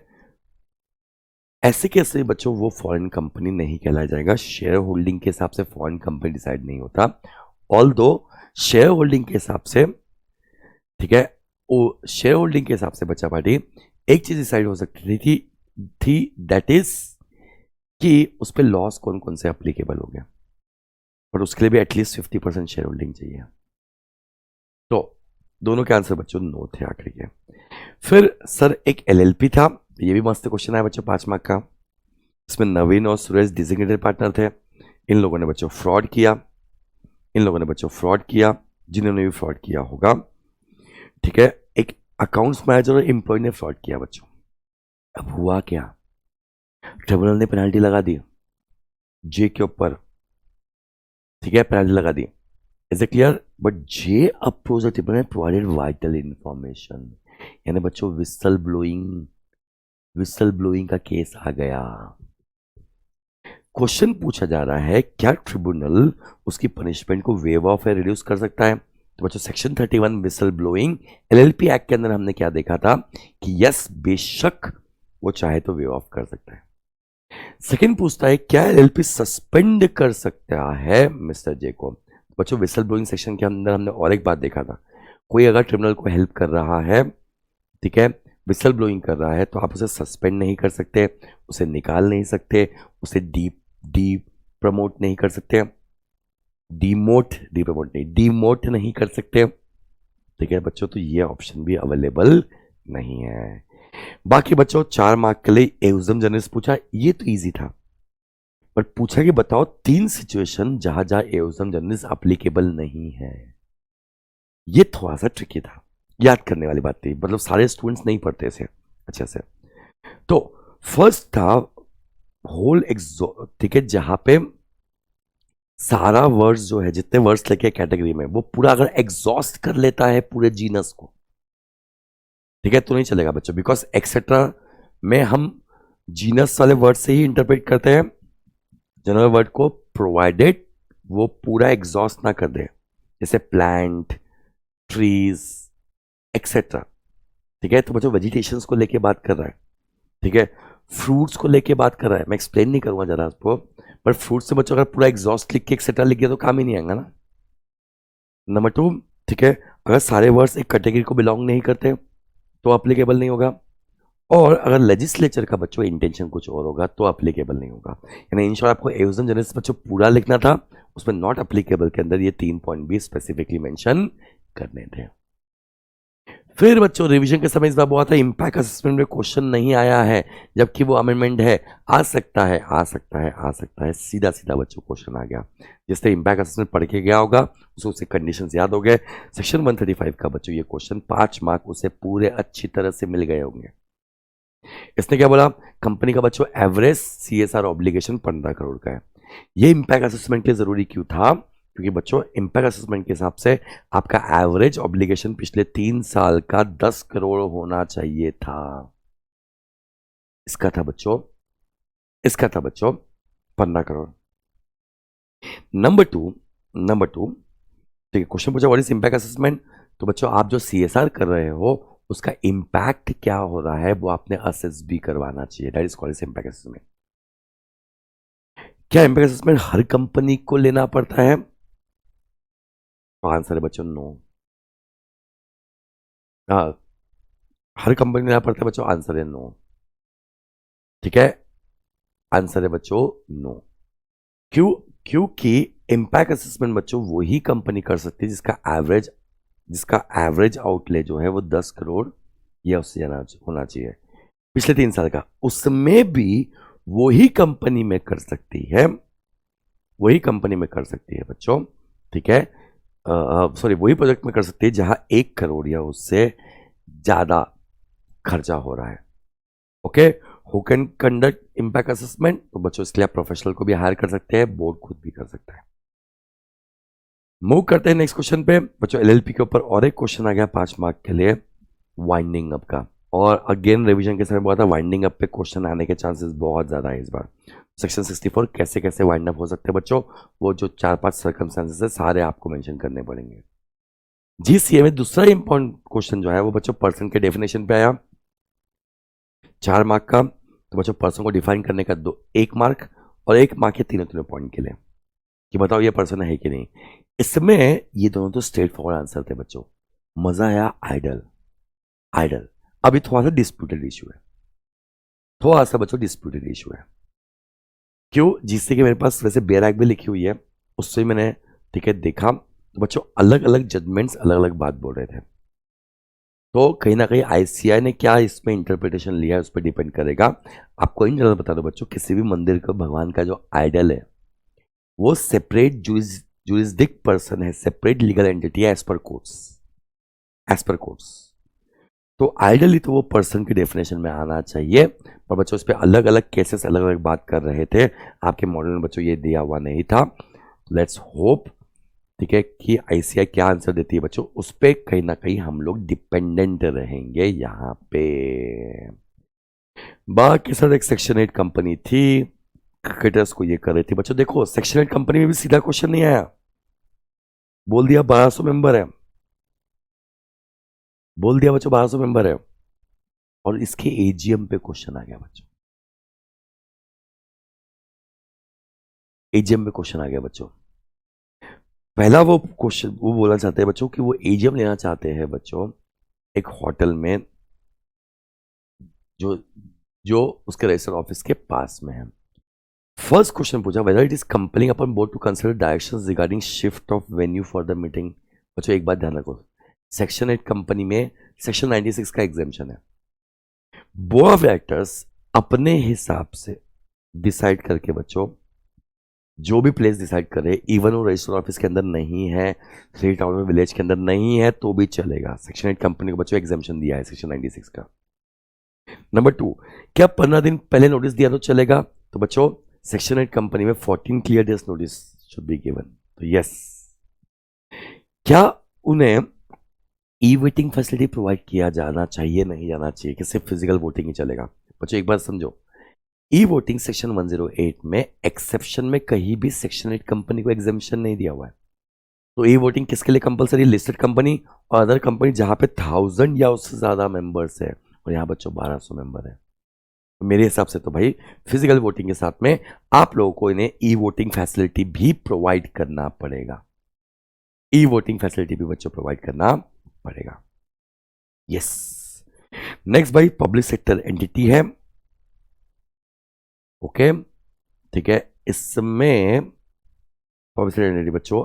ऐसे कैसे बच्चों वो फॉरेन कंपनी नहीं कहलाया जाएगा? शेयर होल्डिंग के हिसाब से फॉरेन कंपनी डिसाइड नहीं होता, ऑल दो शेयर होल्डिंग के हिसाब से, ठीक है, वो शेयर होल्डिंग के हिसाब से बच्चा पार्टी एक चीज डिसाइड हो सकती थी दैट इज कि उस पर लॉस कौन कौन से अप्लीकेबल हो गया, पर उसके लिए भी एटलीस्ट 50% शेयर होल्डिंग चाहिए। तो दोनों के आंसर बच्चों नो थे आखिर के। फिर सर एक एलएलपी था, ये भी मस्त क्वेश्चन है बच्चों 5 मार्क का। इसमें नवीन और सुरेश डिजिग्नेटेड पार्टनर थे। इन लोगों ने बच्चों फ्रॉड किया, इन लोगों ने बच्चों फ्रॉड किया, जिन्होंने भी फ्रॉड किया होगा, ठीक है, एक अकाउंट्स मैनेजर और एम्प्लॉय ने फ्रॉड किया बच्चों। अब हुआ क्या? ट्रिब्यूनल ने पेनल्टी लगा दी जे के ऊपर, ठीक है, पेनल्टी लगा दी, is it clear? But J approach the tribunal provided vital information, यानी बच्चों विसल ब्लोइंग का केस आ गया। क्वेश्चन पूछा जा रहा है क्या ट्रिब्यूनल उसकी पनिशमेंट को वेव ऑफ या रिड्यूस कर सकता है? तो बच्चों section 31 whistle blowing LLP act के अंदर हमने क्या देखा था कि यस बेशक वो चाहे तो वेव ऑफ कर सकता है। सेकंड पूछता है क्या एलएलपी सस्पेंड कर सकता है मिस्टर जे को? बच्चों विसल ब्लोइंग सेक्शन के अंदर हमने और एक बात देखा था, कोई अगर ट्रिब्यूनल को हेल्प कर रहा है, ठीक है, विसल ब्लोइंग कर रहा है, तो आप उसे सस्पेंड नहीं कर सकते, उसे निकाल नहीं सकते, उसे डी प्रमोट नहीं कर सकते, डीमोट नहीं कर सकते, ठीक है बच्चों, तो ये ऑप्शन भी अवेलेबल नहीं है। बाकी बच्चों 4 मार्क के लिए एउजम जनरल्स पूछा, ये तो इजी था, पर पूछा कि बताओ 3 सिचुएशन जहां जहां एउजम जनरल्स अप्लीकेबल नहीं है। ये थोड़ा सा ट्रिकी था, याद करने वाली बात थी, मतलब सारे स्टूडेंट्स नहीं पढ़ते इसे अच्छे से। तो फर्स्ट था होल ठीक है, जहां पे सारा वर्ड्स जो है, जितने वर्ड्स लेके कैटेगरी में, वो पूरा अगर एग्जॉस्ट कर लेता है पूरे जीनस को, ठीक है, तो नहीं चलेगा बच्चों, बिकॉज एक्सेट्रा में हम जीनस वाले वर्ड से ही इंटरप्रेट करते हैं जनरल वर्ड को, प्रोवाइडेड वो पूरा एग्जॉस्ट ना कर दे, जैसे प्लांट, ट्रीज एक्सेट्रा, ठीक है। तो बच्चों वेजिटेशंस को लेके बात कर रहा है, ठीक है, फ्रूट्स को लेके बात कर रहा है, मैं एक्सप्लेन नहीं करूंगा जरा आपको, पर फ्रूट से बच्चों अगर पूरा एग्जॉस्ट लिख के एक्सेट्रा लिख गया तो काम ही नहीं आएगा ना। नंबर 2, ठीक है, अगर सारे वर्ड्स एक कैटेगरी को बिलोंग नहीं करते तो अप्लीकेबल नहीं होगा, और अगर लेजिस्लेचर का बच्चों इंटेंशन कुछ और होगा तो अप्लीकेबल नहीं होगा। यानी इन शॉर्ट आपको एवजन जनरल्स बच्चों पूरा लिखना था, उसमें नॉट अप्लीकेबल के अंदर ये 3 पॉइंट भी स्पेसिफिकली मेंशन करने थे। फिर बच्चों रिवीजन के समय इस बार हुआ था इंपैक्ट असेसमेंट में क्वेश्चन नहीं आया है, जबकि वो अमेंडमेंट है, आ सकता है आ सकता है आ सकता है, सीधा सीधा बच्चों क्वेश्चन आ गया। जिसने इंपैक्ट असेसमेंट पढ़ के गया होगा उसको उसके कंडीशंस याद हो गए। सेक्शन 135 का बच्चों ये क्वेश्चन 5 मार्क उसे पूरे अच्छी तरह से मिल गए होंगे। इसने क्या बोला, कंपनी का बच्चों एवरेज सीएसआर ऑब्लिगेशन 15 करोड़ का है। ये इंपैक्ट असेसमेंट के लिए जरूरी क्यों था? क्योंकि बच्चों इंपैक्ट असेसमेंट के हिसाब से आपका एवरेज ऑब्लिगेशन पिछले 3 साल का 10 करोड़ होना चाहिए था। इसका था बच्चों 15 करोड़। नंबर टू ठीक है, क्वेश्चन पूछा व्हाट इज इंपैक्ट असेसमेंट, तो बच्चों आप जो सीएसआर कर रहे हो उसका इंपैक्ट क्या हो रहा है वो आपने असेस भी करवाना चाहिए, that is called impact assessment. क्या इंपैक्ट असेसमेंट हर कंपनी को लेना पड़ता है? तो आंसर है बच्चों नो। हाँ, हर कंपनी लेना पड़ता है बच्चों, आंसर है नो। ठीक है, आंसर है बच्चों नो। क्यों? क्योंकि इम्पैक्ट असेसमेंट बच्चों वही कंपनी कर सकती है जिसका एवरेज आउटले जो है वो 10 करोड़ या उससे ज्यादा होना चाहिए पिछले 3 साल का। उसमें भी वही कंपनी में कर सकती है, वही कंपनी में कर सकती है बच्चों, ठीक है, सॉरी वही प्रोजेक्ट में कर सकती है जहां 1 करोड़ या उससे ज्यादा खर्चा हो रहा है। Okay, who can conduct impact assessment? तो बच्चों इसके लिए आप प्रोफेशनल को भी हायर कर सकते हैं, बोर्ड खुद भी कर सकता है। मूव करते हैं नेक्स्ट क्वेश्चन पे बच्चों। एलएलपी के ऊपर और एक क्वेश्चन आ गया 5 मार्क के लिए, वाइंडिंग अप का। और अगेन रिवीजन के समय बोला था वाइंडिंग अप पे क्वेश्चन आने के चांसेस बहुत ज्यादा है इस बार। सेक्शन 64 कैसे कैसे वाइंड अप हो सकते हैं बच्चों, वो जो 4-5 सर्कमस्टेंसेस है सारे आपको मेंशन करने पड़ेंगे। जीसीए में दूसरा इंपॉर्टेंट क्वेश्चन जो है वो बच्चों पर्सन के डेफिनेशन पे आया, 4 मार्क का। तो बच्चों पर्सन को डिफाइन करने का 1 मार्क और 1 मार्क के तीनों तीनों पॉइंट के लिए कि बताओ ये पर्सन है कि नहीं। इसमें ये दोनों तो स्ट्रेट फॉरवर्ड आंसर थे बच्चों। मजा आया आइडल, आइडल। अभी थोड़ा सा डिस्प्यूटेड इशू है, थोड़ा सा बच्चों डिस्प्यूटेड इशू है। क्यों? जिससे कि मेरे पास वैसे बेरैक भी लिखी हुई है, उससे मैंने ठीक है देखा, तो बच्चों अलग अलग जजमेंट्स अलग अलग बात बोल रहे थे। तो कहीं ना कहीं आईसीआई ने क्या इसमें इंटरप्रिटेशन लिया है उस पर डिपेंड करेगा। आपको इन जनरल बता दो बच्चों, किसी भी मंदिर का भगवान का जो आइडल है वो सेपरेट जुरिस्डिक्ट पर्सन है, सेपरेट लीगल एंटिटी है as per courts, as per courts. तो आइडली तो वो पर्सन की डेफिनेशन में आना चाहिए, पर बच्चों इस पर अलग अलग केसेस अलग अलग बात कर रहे थे। आपके मॉडल में बच्चों ये दिया हुआ नहीं था। लेट्स होप ठीक है कि आईसीआई क्या आंसर देती है बच्चों, उस पर कहीं ना कहीं हम लोग डिपेंडेंट रहेंगे यहाँ पे। बाकी सर एक सेक्शन 8 कंपनी थी, क्रिकेटर्स को ये कर रही थी बच्चों। देखो सेक्शन 8 कंपनी में भी सीधा क्वेश्चन नहीं आया, बोल दिया 1200 मेंबर है, बोल दिया बच्चों 1200 मेंबर है, और इसके एजीएम पे क्वेश्चन आ गया बच्चों। एजीएम पे क्वेश्चन आ गया बच्चों। पहला वो क्वेश्चन वो बोलना चाहते हैं बच्चों कि वो एजीएम लेना चाहते हैं बच्चों एक होटल में जो जो उसके रजिस्टर ऑफिस के पास में है। फर्स्ट क्वेश्चन पूछा whether it is compelling upon board to consider directions regarding shift of venue for the meeting. बच्चों एक बात ध्यान रखो, सेक्शन 8 कंपनी में सेक्शन 96 का एग्जामेशन है। बोर्ड ऑफ डायरेक्टर्स अपने हिसाब से डिसाइड करके बच्चों जो भी प्लेस डिसाइड करे, इवन वो रजिस्टर ऑफिस के अंदर नहीं है, 3 टाउन में विलेज के अंदर नहीं है तो भी चलेगा। सेक्शन 8 कंपनी को बच्चों एग्जामेशन दिया है सेक्शन 96 का। नंबर 2, क्या 15 दिन पहले नोटिस दिया तो चलेगा? तो बच्चों सेक्शन 8 कंपनी में 14 clear days notice should be given. तो यस। क्या उन्हें ई वोटिंग फैसिलिटी प्रोवाइड किया जाना चाहिए, नहीं जाना चाहिए, कि सिर्फ फिजिकल वोटिंग ही चलेगा? बच्चों एक बार समझो, ई वोटिंग सेक्शन 108 में एक्सेप्शन में कहीं भी सेक्शन 8 कंपनी को एग्जामिशन नहीं दिया हुआ है। तो ई वोटिंग किसके लिए कंपलसरी? लिस्टेड कंपनी और अदर कंपनी जहां पे 1000 या उससे ज्यादा मेंबर्स है, और यहाँ बच्चों 1200 मेंबर है। तो मेरे हिसाब से तो भाई फिजिकल वोटिंग के साथ में आप लोगों को इन्हें ई वोटिंग फैसिलिटी भी प्रोवाइड करना पड़ेगा, ई वोटिंग फैसिलिटी भी बच्चों प्रोवाइड करना पड़ेगा। यस। नेक्स्ट भाई पब्लिक सेक्टर एंटिटी है, ओके ठीक है। इसमें पब्लिक सेक्टर एंटिटी बच्चों,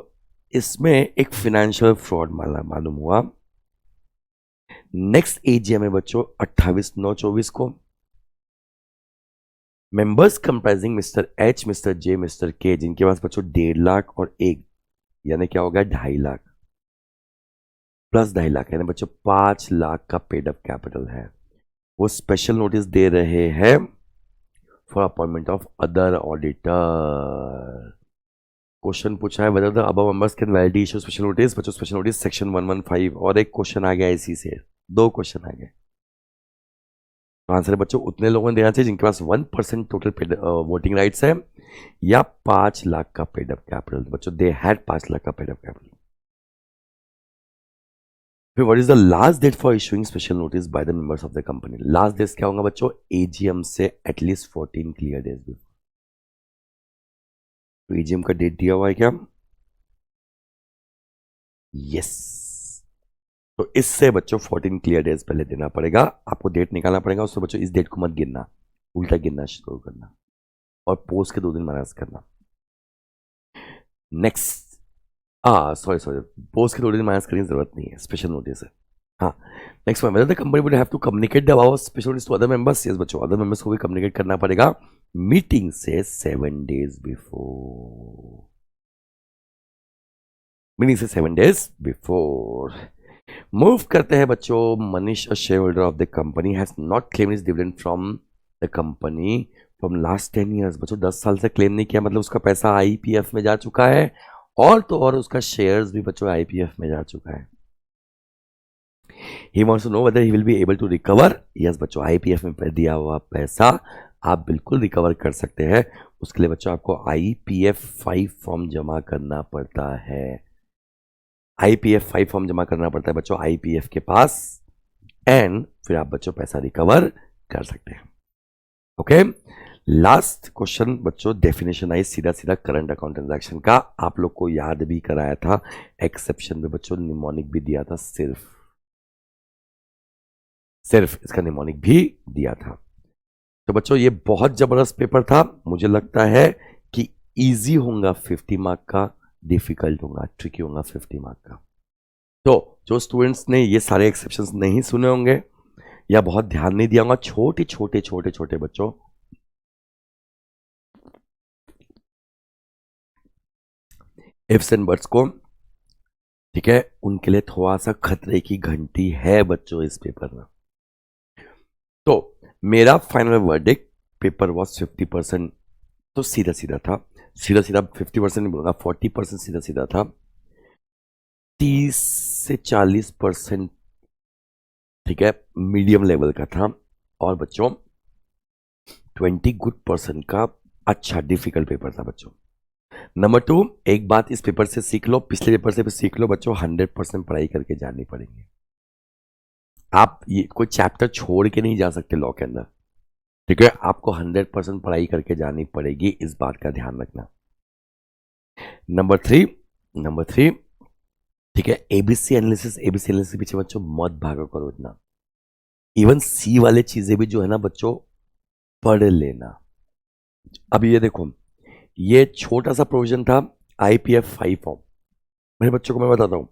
इसमें एक फाइनेंशियल फ्रॉड मालूम हुआ। नेक्स्ट एजीएम है बच्चों 28/9/24 को। Members comprising mister H, mister J, mister के, जिनके पास बच्चों 1.5 लाख और 1 यानी क्या हो गया 2.5 लाख प्लस 2.5 लाख यानी बच्चों 5 लाख का पेड अप कैपिटल है, वो स्पेशल नोटिस दे रहे हैं for appointment of other auditor. Question पूछा है whether the above members can validly issue special notice. बच्चों स्पेशल नोटिस सेक्शन 115 और एक क्वेश्चन आ गया इसी से, 2 क्वेश्चन आ गए। तो आंसर है बच्चों उतने लोगों ने देना चाहिए जिनके पास 1% टोटल वोटिंग राइट्स है या 5 लाख का पेड अप कैपिटल। बच्चों दे हैड 5 लाख का पेड अप कैपिटल। फिर what is the last date for issuing special notice by the members of the company. Last date क्या होगा बच्चों? एजीएम से एटलीस्ट 14 क्लियर डेज बिफोर। तो एजीएम का date दिया हुआ है क्या? यस। तो इससे बच्चों 14 क्लियर डेज पहले देना पड़ेगा, आपको डेट निकालना पड़ेगा उससे बच्चों इस डेट को मत गिनना। उल्टा गिनना शुरू करना और पोस्ट के 2 दिन माइनस करना। नेक्स्ट, सॉरी, पोस्ट के 2 दिन माइनस करने की जरूरत नहीं है, स्पेशल नोटिस है। हाँ, next one, the company would have to communicate the about special notice to other members. Yes बच्चों, अदर मेंबर्स को भी कम्युनिकेट करना पड़ेगा मीटिंग से 7 days बिफोर। मीटिंग से 7 days बिफोर। मूव करते हैं बच्चों। Manish, a share holder of the company, has not claim is dividend from the company from last 10 years। बच्चों 10 साल से क्लेम नहीं किया, मतलब उसका पैसा आईपीएफ में जा चुका है, और तो और उसका शेयर्स भी बच्चों आईपीएफ में जा चुका है। He wants to know whether he will be able to recover. Yes बच्चों, आईपीएफ में दिया हुआ पैसा आप बिल्कुल रिकवर कर सकते हैं। उसके लिए बच्चों आपको आईपीएफ 5 फॉर्म जमा करना पड़ता है। आईपीएफ 5 फॉर्म जमा करना पड़ता है बच्चों आईपीएफ के पास, एंड फिर आप बच्चों पैसा रिकवर कर सकते हैं। ओके, लास्ट क्वेश्चन बच्चों, डेफिनेशन आई सीधा सीधा करंट अकाउंट ट्रांजैक्शन का। आप लोग को याद भी कराया था, एक्सेप्शन में बच्चों निमोनिक भी दिया था, सिर्फ इसका निमोनिक भी दिया था। तो बच्चों ये बहुत जबरदस्त पेपर था। मुझे लगता है कि इजी होगा 50 मार्क का, डिफिकल्ट होगा, ट्रिकी होगा 50 मार्क का। तो जो स्टूडेंट्स ने ये सारे एक्सेप्शंस नहीं सुने होंगे या बहुत ध्यान नहीं दिया होगा, छोटे बच्चों, इफ्स एंड बट्स को, ठीक है, उनके लिए थोड़ा सा खतरे की घंटी है बच्चों इस पेपर में। तो मेरा फाइनल वर्डिक्ट, पेपर वॉज 50%, तो सीधा सीधा था, सीधा 50% नहीं बोलूंगा, 40% सीधा सीधा था, 30 से 40%, ठीक है, मीडियम लेवल का था, और बच्चों 20% का अच्छा डिफिकल्ट पेपर था बच्चों। नंबर 2, एक बात इस पेपर से सीख लो, पिछले पेपर से भी सीख लो बच्चों, 100% पढ़ाई करके जानी पड़ेगी। आप ये कोई चैप्टर छोड़ के नहीं जा सकते लॉ के अंदर, ठीक है, आपको 100% पढ़ाई करके जानी पड़ेगी, इस बात का ध्यान रखना। नंबर 3, ठीक है, एबीसी एनालिसिस पीछे बच्चों मत भागो करो इतना। इवन सी वाले चीजें भी जो है ना बच्चों पढ़ लेना। अब ये देखो, ये छोटा सा प्रोविजन था आईपीएफ 5 फॉर्म, मेरे बच्चों को मैं बताता हूं,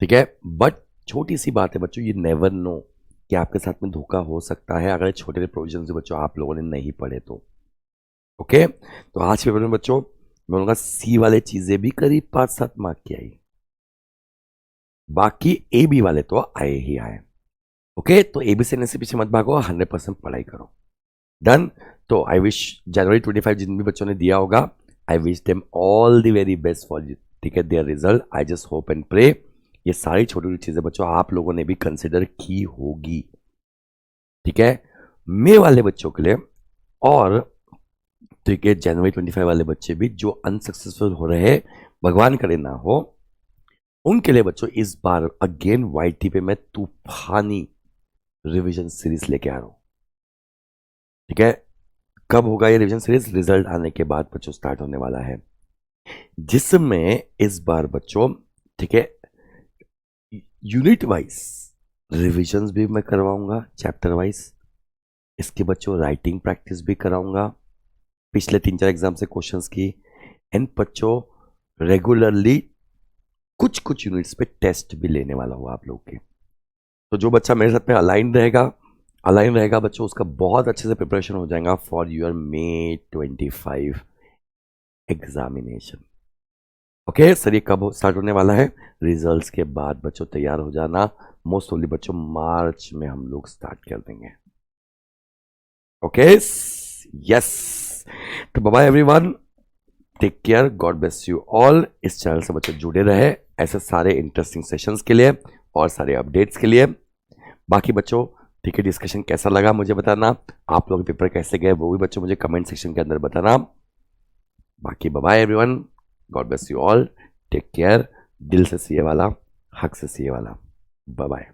ठीक है, बट छोटी सी बात है बच्चों, ये नेवर नो कि आपके साथ में धोखा हो सकता है अगर छोटे प्रोविजन से बच्चों आप लोगों ने नहीं पढ़े तो। ओके, तो आज के पेपर में बच्चों मैं बोलूंगा सी वाले चीजें भी करीब 5-7 मार्क की आई, बाकी ए बी वाले तो आए ही आए। ओके, तो एबीसी एनएस से पीछे मत भागो, 100% पढ़ाई करो। डन। तो आई विश जनवरी 25 जिन भी बच्चों ने दिया होगा, I wish them all the very best for, ठीक है, their result. I just hope and pray ये सारी छोटी छोटी चीजें बच्चों आप लोगों ने भी कंसिडर की होगी, ठीक है, मे वाले बच्चों के लिए, और ठीक है जनवरी 25 वाले बच्चे भी जो अनसक्सेसफुल हो रहे हैं, भगवान करे ना हो, उनके लिए बच्चों इस बार अगेन वाईटी पे मैं तूफानी रिवीजन सीरीज लेके आ रहा हूं, ठीक है। कब होगा ये रिवीजन सीरीज? रिजल्ट आने के बाद बच्चों स्टार्ट होने वाला है, जिसमें इस बार बच्चों, ठीक है, यूनिट वाइज रिविजन्स भी मैं करवाऊंगा, चैप्टर वाइज, इसके बच्चों राइटिंग प्रैक्टिस भी कराऊंगा, पिछले 3-4 एग्जाम से क्वेश्चंस की, एंड बच्चों रेगुलरली कुछ यूनिट्स पे टेस्ट भी लेने वाला हूँ आप लोग के। तो जो बच्चा मेरे साथ में अलाइन रहेगा बच्चों, उसका बहुत अच्छे से प्रिपरेशन हो जाएगा for your May 25 examination. Okay sir, ये कब स्टार्ट होने वाला है? रिजल्ट्स के बाद बच्चों तैयार हो जाना, मोस्ट ओनली बच्चों मार्च में हम लोग स्टार्ट कर देंगे। ओके, यस, तो bye bye everyone, take care, God bless you all. इस चैनल से बच्चों जुड़े रहे ऐसे सारे इंटरेस्टिंग सेशंस के लिए और सारे अपडेट्स के लिए। बाकी बच्चों, ठीक है, डिस्कशन कैसा लगा मुझे बताना, आप लोग पेपर कैसे गए वो भी बच्चों मुझे कमेंट सेक्शन के अंदर बताना। बाकी bye bye everyone, God bless you all, take care, दिल से सीए वाला, हक से सीए वाला, बाय बाय।